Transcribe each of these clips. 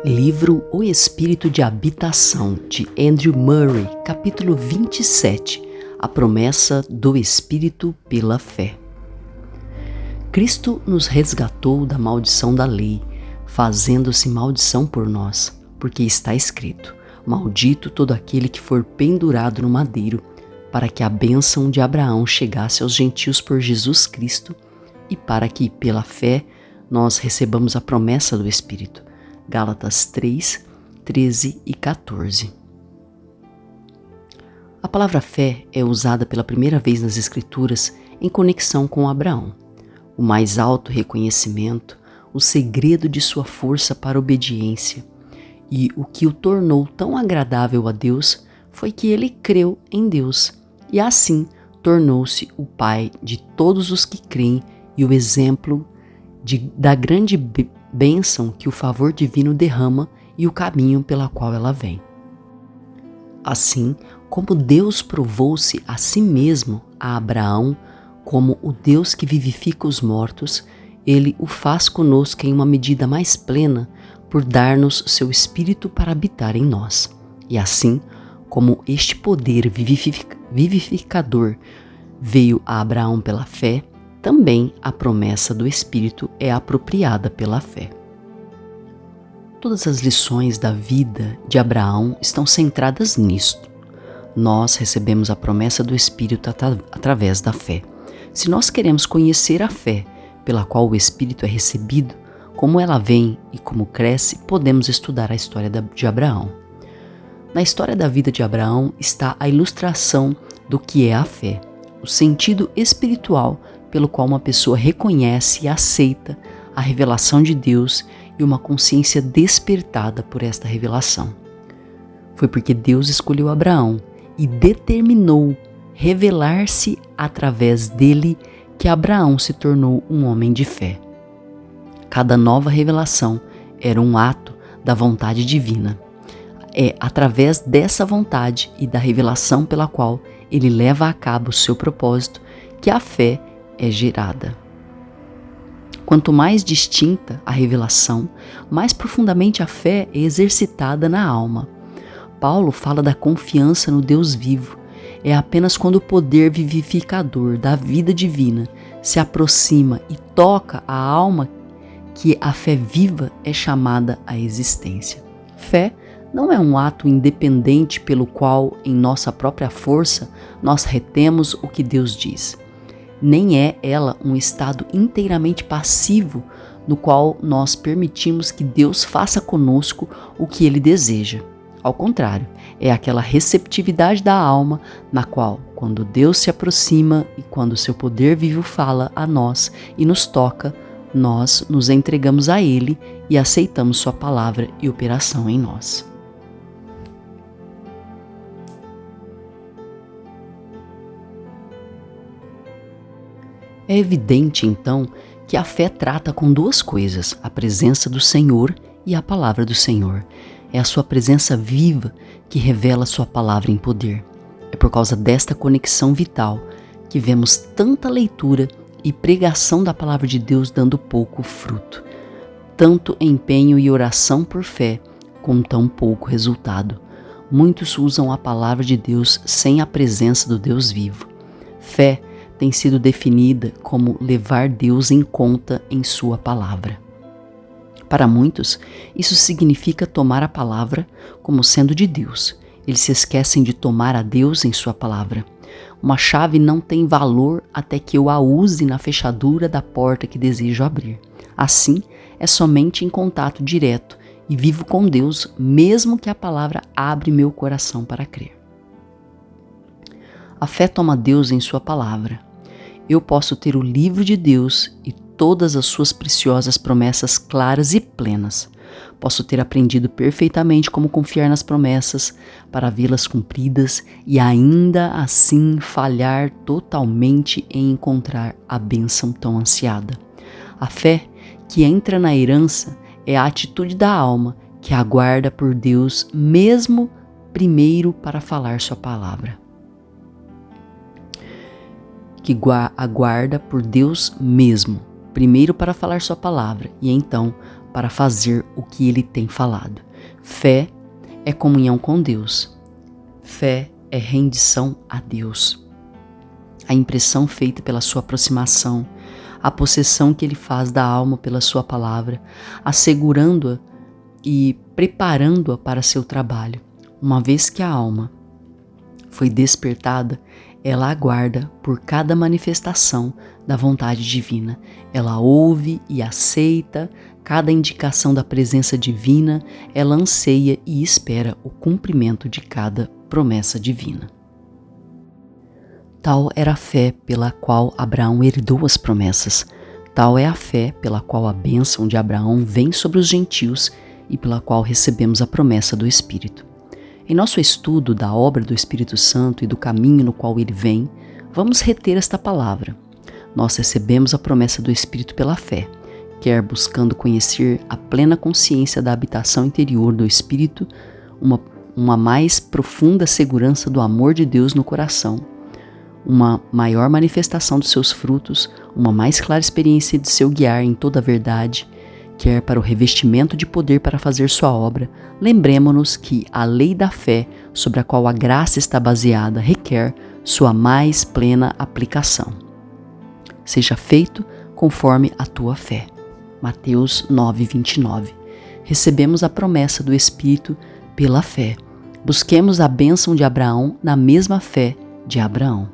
Livro O Espírito de Habitação, de Andrew Murray, capítulo 27, A Promessa do Espírito pela Fé. Cristo nos resgatou da maldição da lei, fazendo-se maldição por nós, porque está escrito: maldito todo aquele que for pendurado no madeiro, para que a bênção de Abraão chegasse aos gentios por Jesus Cristo e para que, pela fé, nós recebamos a promessa do Espírito. Gálatas 3, 13 e 14. A palavra fé é usada pela primeira vez nas Escrituras em conexão com Abraão. O mais alto reconhecimento, o segredo de sua força para obediência e o que o tornou tão agradável a Deus foi que ele creu em Deus e assim tornou-se o pai de todos os que creem e o exemplo da grande bênção que o favor divino derrama e o caminho pela qual ela vem. Assim, como Deus provou-se a si mesmo a Abraão como o Deus que vivifica os mortos, ele o faz conosco em uma medida mais plena por dar-nos seu Espírito para habitar em nós. E assim, como este poder vivificador veio a Abraão pela fé, também a promessa do Espírito é apropriada pela fé. Todas as lições da vida de Abraão estão centradas nisto. Nós recebemos a promessa do Espírito através da fé. Se nós queremos conhecer a fé pela qual o Espírito é recebido, como ela vem e como cresce, podemos estudar a história de Abraão. Na história da vida de Abraão está a ilustração do que é a fé, o sentido espiritual pelo qual uma pessoa reconhece e aceita a revelação de Deus e uma consciência despertada por esta revelação. Foi porque Deus escolheu Abraão e determinou revelar-se através dele que Abraão se tornou um homem de fé. Cada nova revelação era um ato da vontade divina. É através dessa vontade e da revelação pela qual ele leva a cabo o seu propósito que a fé é gerada. Quanto mais distinta a revelação, mais profundamente a fé é exercitada na alma. Paulo fala da confiança no Deus vivo. É apenas quando o poder vivificador da vida divina se aproxima e toca a alma que a fé viva é chamada à existência. Fé não é um ato independente pelo qual, em nossa própria força, nós retemos o que Deus diz. Nem é ela um estado inteiramente passivo no qual nós permitimos que Deus faça conosco o que Ele deseja. Ao contrário, é aquela receptividade da alma na qual, quando Deus se aproxima e quando seu poder vivo fala a nós e nos toca, nós nos entregamos a Ele e aceitamos sua palavra e operação em nós. É evidente, então, que a fé trata com duas coisas, a presença do Senhor e a palavra do Senhor. É a sua presença viva que revela sua palavra em poder. É por causa desta conexão vital que vemos tanta leitura e pregação da palavra de Deus dando pouco fruto. Tanto empenho e oração por fé, com tão pouco resultado. Muitos usam a palavra de Deus sem a presença do Deus vivo. Fé tem sido definida como levar Deus em conta em sua palavra. Para muitos, isso significa tomar a palavra como sendo de Deus. Eles se esquecem de tomar a Deus em sua palavra. Uma chave não tem valor até que eu a use na fechadura da porta que desejo abrir. Assim, é somente em contato direto e vivo com Deus, mesmo que a palavra abre meu coração para crer. A fé toma Deus em sua palavra. Eu posso ter o livro de Deus e todas as suas preciosas promessas claras e plenas. Posso ter aprendido perfeitamente como confiar nas promessas para vê-las cumpridas e ainda assim falhar totalmente em encontrar a bênção tão ansiada. A fé que entra na herança é a atitude da alma que aguarda por Deus mesmo primeiro para falar sua palavra. Que aguarda por Deus mesmo, primeiro para falar sua palavra e então para fazer o que ele tem falado. Fé é comunhão com Deus. Fé é rendição a Deus. A impressão feita pela sua aproximação, a possessão que ele faz da alma pela sua palavra, assegurando-a e preparando-a para seu trabalho. Uma vez que a alma foi despertada, ela aguarda por cada manifestação da vontade divina. Ela ouve e aceita cada indicação da presença divina, ela anseia e espera o cumprimento de cada promessa divina. Tal era a fé pela qual Abraão herdou as promessas. Tal é a fé pela qual a bênção de Abraão vem sobre os gentios e pela qual recebemos a promessa do Espírito. Em nosso estudo da obra do Espírito Santo e do caminho no qual ele vem, vamos reter esta palavra. Nós recebemos a promessa do Espírito pela fé, quer buscando conhecer a plena consciência da habitação interior do Espírito, uma mais profunda segurança do amor de Deus no coração, uma maior manifestação dos seus frutos, uma mais clara experiência de seu guiar em toda a verdade, quer para o revestimento de poder para fazer sua obra. Lembremo-nos que a lei da fé, sobre a qual a graça está baseada, requer sua mais plena aplicação. Seja feito conforme a tua fé. Mateus 9:29. Recebemos a promessa do Espírito pela fé. Busquemos a bênção de Abraão na mesma fé de Abraão.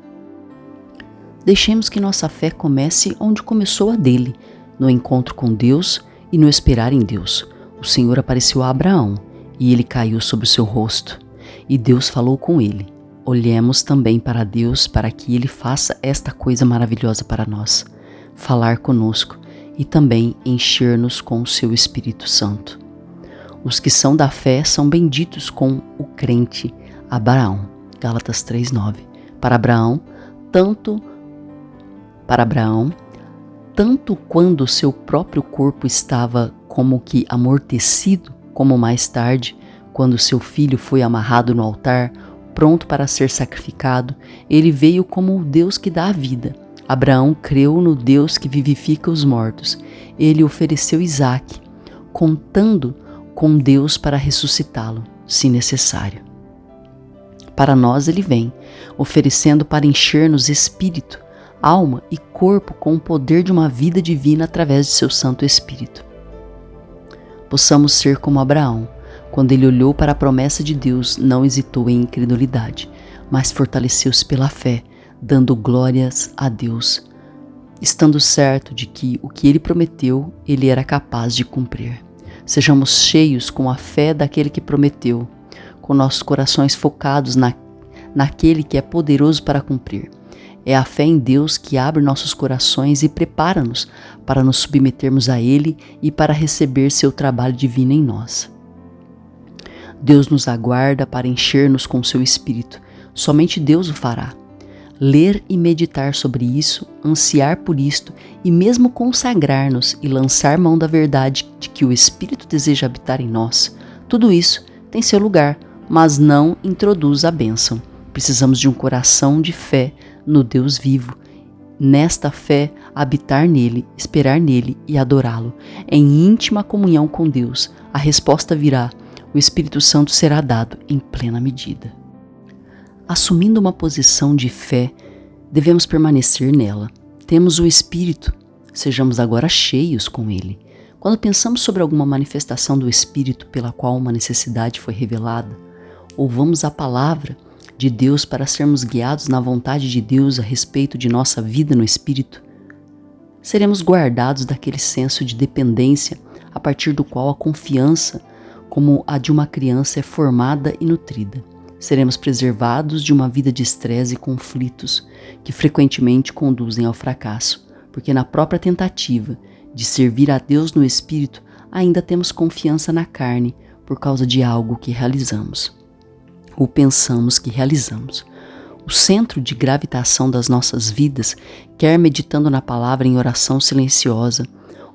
Deixemos que nossa fé comece onde começou a dele, no encontro com Deus e no esperar em Deus. O Senhor apareceu a Abraão e ele caiu sobre o seu rosto, e Deus falou com ele. Olhemos também para Deus para que ele faça esta coisa maravilhosa para nós, falar conosco e também encher-nos com o seu Espírito Santo. Os que são da fé são benditos com o crente Abraão. Gálatas 3:9. Para Abraão, tanto quando seu próprio corpo estava como que amortecido, como mais tarde, quando seu filho foi amarrado no altar, pronto para ser sacrificado, ele veio como o Deus que dá a vida. Abraão creu no Deus que vivifica os mortos. Ele ofereceu Isaque, contando com Deus para ressuscitá-lo, se necessário. Para nós ele vem, oferecendo para encher-nos espírito, alma e corpo com o poder de uma vida divina através de seu Santo Espírito. Possamos ser como Abraão. Quando ele olhou para a promessa de Deus, não hesitou em incredulidade, mas fortaleceu-se pela fé, dando glórias a Deus, estando certo de que o que ele prometeu, ele era capaz de cumprir. Sejamos cheios com a fé daquele que prometeu, com nossos corações focados naquele que é poderoso para cumprir. É a fé em Deus que abre nossos corações e prepara-nos para nos submetermos a Ele e para receber seu trabalho divino em nós. Deus nos aguarda para encher-nos com seu Espírito. Somente Deus o fará. Ler e meditar sobre isso, ansiar por isto e mesmo consagrar-nos e lançar mão da verdade de que o Espírito deseja habitar em nós, tudo isso tem seu lugar, mas não introduz a bênção. Precisamos de um coração de fé no Deus vivo. Nesta fé, habitar nele, esperar nele e adorá-lo. Em íntima comunhão com Deus, a resposta virá. O Espírito Santo será dado em plena medida. Assumindo uma posição de fé, devemos permanecer nela. Temos o Espírito, sejamos agora cheios com ele. Quando pensamos sobre alguma manifestação do Espírito pela qual uma necessidade foi revelada, ouvamos a palavra de Deus para sermos guiados na vontade de Deus a respeito de nossa vida no Espírito, seremos guardados daquele senso de dependência a partir do qual a confiança, como a de uma criança, é formada e nutrida. Seremos preservados de uma vida de estresse e conflitos que frequentemente conduzem ao fracasso, porque na própria tentativa de servir a Deus no Espírito, ainda temos confiança na carne por causa de algo que realizamos, ou pensamos que realizamos. O centro de gravitação das nossas vidas, quer meditando na palavra em oração silenciosa,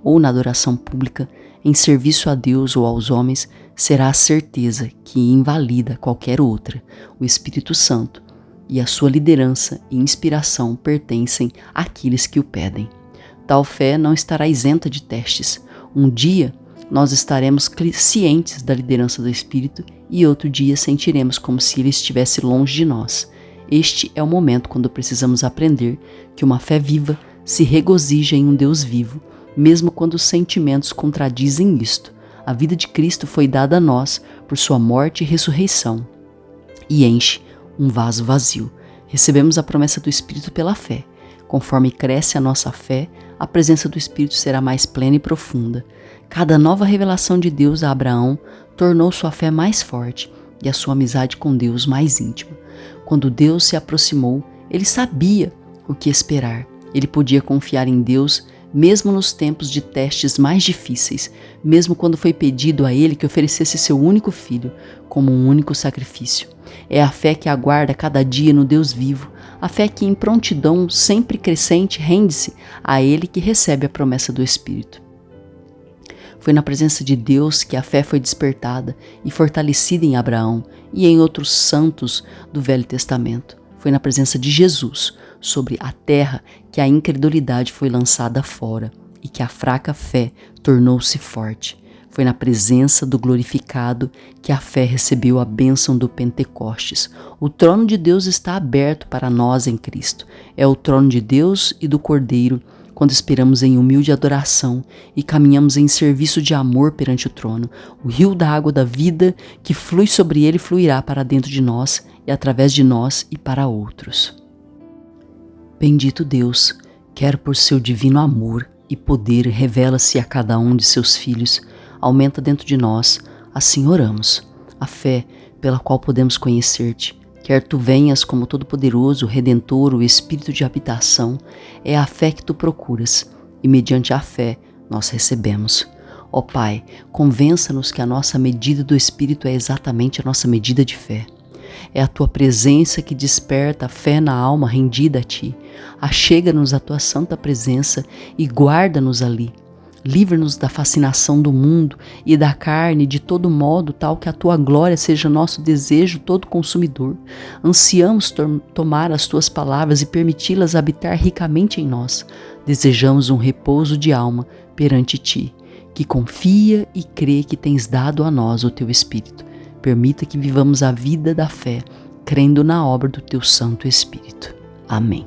ou na adoração pública, em serviço a Deus ou aos homens, será a certeza que invalida qualquer outra. O Espírito Santo e a sua liderança e inspiração pertencem àqueles que o pedem. Tal fé não estará isenta de testes. Um dia nós estaremos cientes da liderança do Espírito e outro dia sentiremos como se ele estivesse longe de nós. Este é o momento quando precisamos aprender que uma fé viva se regozija em um Deus vivo, mesmo quando os sentimentos contradizem isto. A vida de Cristo foi dada a nós por sua morte e ressurreição e enche um vaso vazio. Recebemos a promessa do Espírito pela fé. Conforme cresce a nossa fé, a presença do Espírito será mais plena e profunda. Cada nova revelação de Deus a Abraão tornou sua fé mais forte e a sua amizade com Deus mais íntima. Quando Deus se aproximou, ele sabia o que esperar. Ele podia confiar em Deus mesmo nos tempos de testes mais difíceis, mesmo quando foi pedido a ele que oferecesse seu único filho como um único sacrifício. É a fé que aguarda cada dia no Deus vivo, a fé que em prontidão sempre crescente rende-se a ele que recebe a promessa do Espírito. Foi na presença de Deus que a fé foi despertada e fortalecida em Abraão e em outros santos do Velho Testamento. Foi na presença de Jesus, sobre a terra, que a incredulidade foi lançada fora e que a fraca fé tornou-se forte. Foi na presença do glorificado que a fé recebeu a bênção do Pentecostes. O trono de Deus está aberto para nós em Cristo. É o trono de Deus e do Cordeiro, quando esperamos em humilde adoração e caminhamos em serviço de amor perante o trono. O rio da água da vida que flui sobre ele fluirá para dentro de nós e através de nós e para outros. Bendito Deus, quer por seu divino amor e poder revela-se a cada um de seus filhos, aumenta dentro de nós, assim oramos, a fé pela qual podemos conhecer-te. Quer tu venhas como Todo-Poderoso, Redentor, o Espírito de habitação, é a fé que tu procuras, e mediante a fé nós recebemos. Ó Pai, convença-nos que a nossa medida do Espírito é exatamente a nossa medida de fé. É a tua presença que desperta a fé na alma rendida a ti. Achega-nos a tua santa presença e guarda-nos ali. Livra-nos da fascinação do mundo e da carne de todo modo, tal que a tua glória seja nosso desejo todo consumidor. Ansiamos tomar as tuas palavras e permiti-las habitar ricamente em nós. Desejamos um repouso de alma perante ti, que confia e crê que tens dado a nós o teu Espírito. Permita que vivamos a vida da fé, crendo na obra do teu Santo Espírito. Amém.